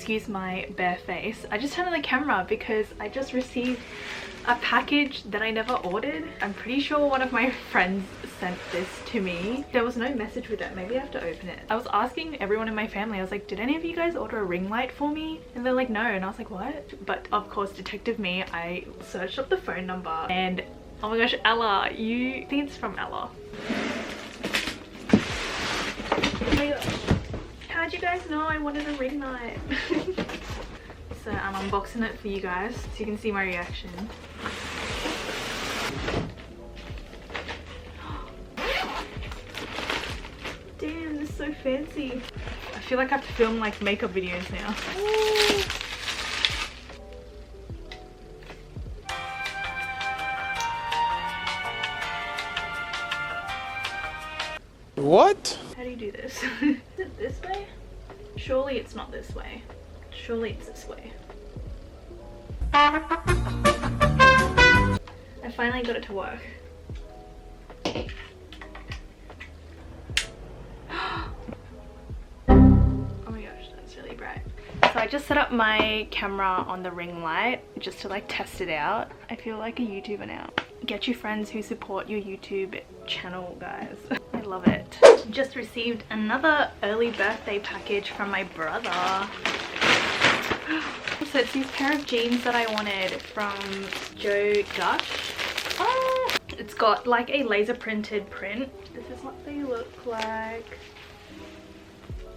excuse my bare face. I just turned on the camera because I just received a package that I never ordered. I'm pretty sure one of my friends sent this to me. There was no message with it. Maybe I have to open it. I was asking everyone in my family, I was like, did any of you guys order a ring light for me? And they're like, no. And I was like, what? But of course, detective me, I searched up the phone number and oh my gosh, Ella, I think it's from Ella. Oh my gosh. How'd you guys know I wanted a ring light? So I'm unboxing it for you guys so you can see my reaction. Damn, this is so fancy. I feel like I have to film like makeup videos now. What? How do you do this? Is it this way? Surely it's not this way. Surely it's this way. I finally got it to work. Oh my gosh, that's really bright. So I just set up my camera on the ring light just to like test it out. I feel like a YouTuber now. Get your friends who support your YouTube channel, guys. I love it. Just received another early birthday package from my brother. So it's these pair of jeans that I wanted from Joe Dush. Oh, it's got like a laser printed print. This is what they look like.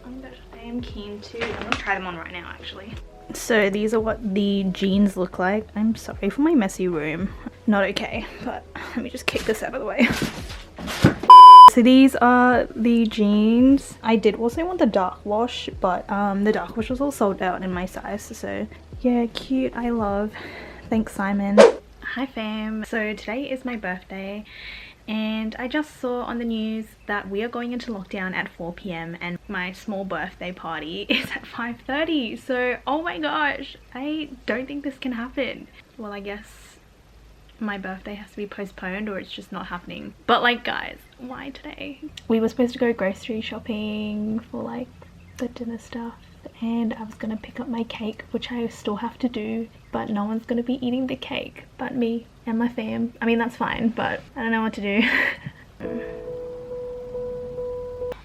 I am keen to. I'm gonna try them on right now actually. So these are what the jeans look like. I'm sorry for my messy room. Not okay, but let me just kick this out of the way. So these are the jeans. I did also want the dark wash, but the dark wash was all sold out in my size. So yeah, cute. I love. Thanks, Simon. Hi fam. So today is my birthday and I just saw on the news that we are going into lockdown at 4 p.m. and my small birthday party is at 5:30. So oh my gosh, I don't think this can happen. Well, I guess my birthday has to be postponed or it's just not happening. But like guys, why today? We were supposed to go grocery shopping for like the dinner stuff and I was gonna pick up my cake, which I still have to do, but no one's gonna be eating the cake but me and my fam. I mean, that's fine, but I don't know what to do.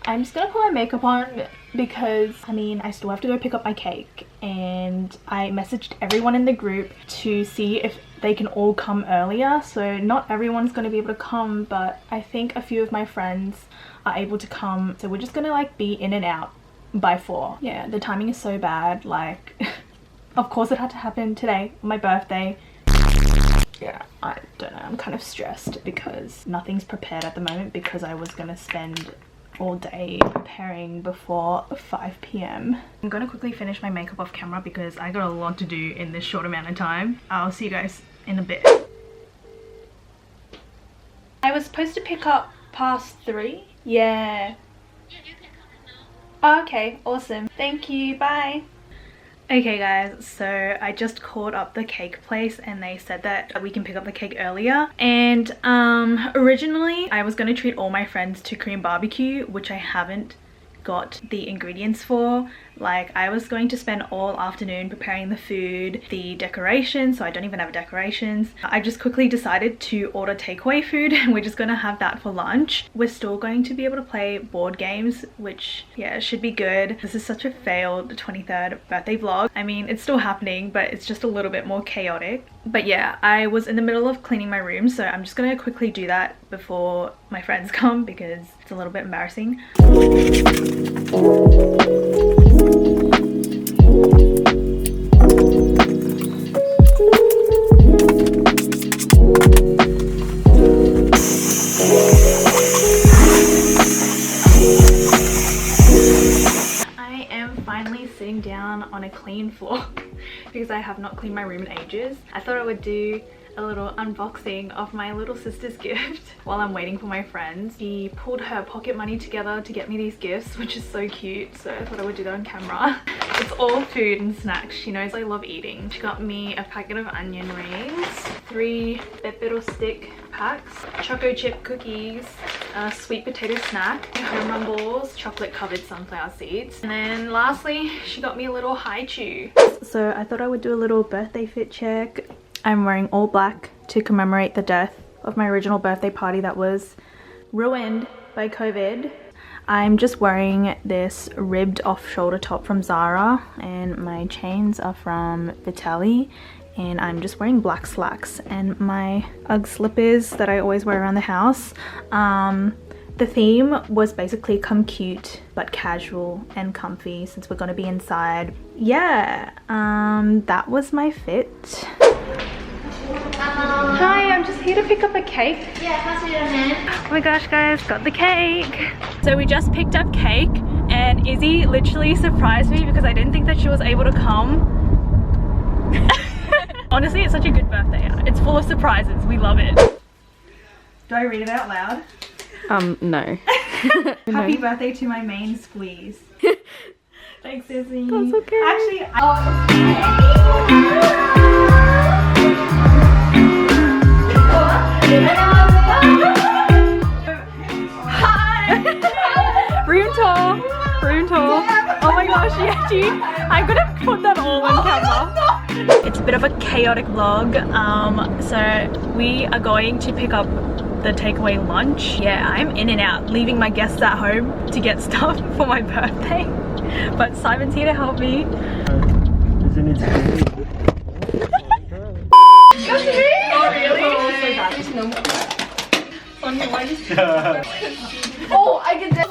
I'm just gonna put my makeup on because I mean I still have to go pick up my cake, and I messaged everyone in the group to see if they can all come earlier. So not everyone's going to be able to come, but I think a few of my friends are able to come, so we're just gonna like be in and out by 4. Yeah, the timing is so bad, like of course it had to happen today on my birthday. Yeah, I don't know, I'm kind of stressed because nothing's prepared at the moment because I was gonna spend all day preparing before 5 p.m. I'm gonna quickly finish my makeup off camera because I got a lot to do in this short amount of time. I'll see you guys in a bit. I was supposed to pick up past 3. Yeah. Oh, okay, awesome. Thank you, bye. Okay guys, so I just called up the cake place and they said that we can pick up the cake earlier, and originally I was going to treat all my friends to Korean barbecue, which I haven't got the ingredients for. Like, I was going to spend all afternoon preparing the food, the decorations, so I don't even have decorations. I just quickly decided to order takeaway food and we're just gonna have that for lunch. We're still going to be able to play board games, which yeah, should be good. This is such a failed 23rd birthday vlog. I mean, it's still happening, but it's just a little bit more chaotic. But yeah, I was in the middle of cleaning my room, so I'm just gonna quickly do that before my friends come because it's a little bit embarrassing. I am finally sitting down on a clean floor because I have not cleaned my room in ages. I thought I would do a little unboxing of my little sister's gift while I'm waiting for my friends. She pulled her pocket money together to get me these gifts, which is so cute, so I thought I would do that on camera. It's all food and snacks. She knows I love eating. She got me a packet of onion rings, 3 Pepero stick packs, choco chip cookies, a sweet potato snack, home run balls, chocolate covered sunflower seeds, and then lastly she got me a little high chew. So I thought I would do a little birthday fit check. I'm wearing all black to commemorate the death of my original birthday party that was ruined by COVID. I'm just wearing this ribbed off shoulder top from Zara, and my chains are from Vitelli, and I'm just wearing black slacks and my Ugg slippers that I always wear around the house. The theme was basically come cute but casual and comfy since we're gonna be inside. Yeah, that was my fit. Hi, I'm just here to pick up a cake. Yeah, pass it on in. Oh my gosh guys, got the cake. So we just picked up cake and Izzy literally surprised me because I didn't think that she was able to come. Honestly, it's such a good birthday. It's full of surprises. We love it. Do I read it out loud? No. Happy birthday to my main squeeze. Thanks, Izzy. That's okay. Actually, Room tour. Room tour. Oh my gosh, yeah, I'm gonna put that all on camera. it's a bit of a chaotic vlog. So we are going to pick up the takeaway lunch. Yeah, I'm in and out, leaving my guests at home to get stuff for my birthday. But Simon's here to help me. Isn't it scary? Oh really? Oh, I can do.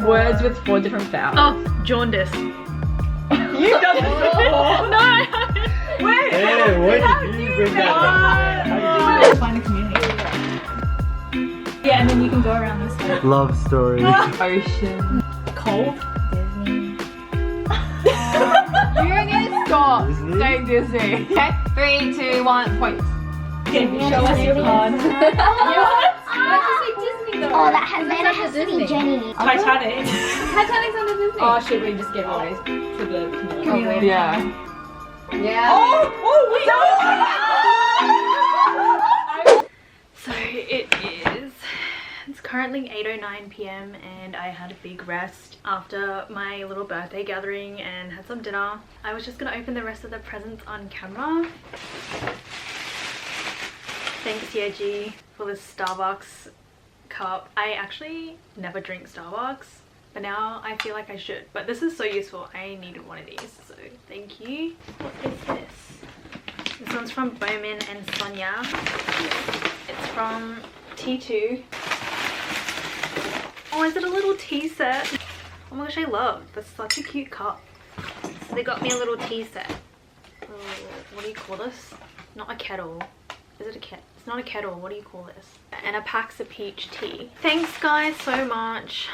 Words with 4 different vowels. Oh, jaundice. You've done this before. No, I haven't. Wait. Hey, where did you bring that up? Find a community. Yeah, and then you can go around this way. Love story. Ocean. Cold. You're gonna stop Disney? saying Disney. Okay? 3, 2, 1, point. Show us your card. Oh, that has to be Jenny. Titanic. Titanic's under Disney. Oh, should we just give away to the community? Yeah. Yeah. Oh, wait. So it's currently 8:09 p.m. and I had a big rest after my little birthday gathering and had some dinner. I was just gonna open the rest of the presents on camera. Thanks Yeji for this Starbucks cup. I actually never drink Starbucks, but now I feel like I should. But this is so useful. I needed one of these, so thank you. What is this? This one's from Bowman and Sonia. It's from T2. Oh, is it a little tea set? Oh my gosh, I love. That's such a cute cup. So they got me a little tea set. Oh, what do you call this? Not a kettle. Is it a kettle? It's not a kettle. What do you call this? And a Paxa Peach tea. Thanks guys so much.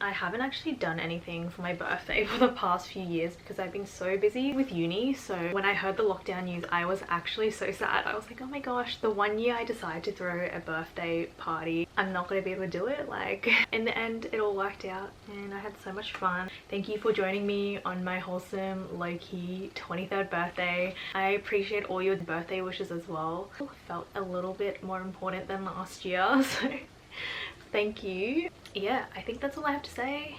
I haven't actually done anything for my birthday for the past few years because I've been so busy with uni. So when I heard the lockdown news, I was actually so sad. I was like, oh my gosh, the one year I decided to throw a birthday party, I'm not going to be able to do it. Like, in the end, it all worked out and I had so much fun. Thank you for joining me on my wholesome, low-key 23rd birthday. I appreciate all your birthday wishes as well. It felt a little bit more important than last year, so thank you. Yeah, I think that's all I have to say.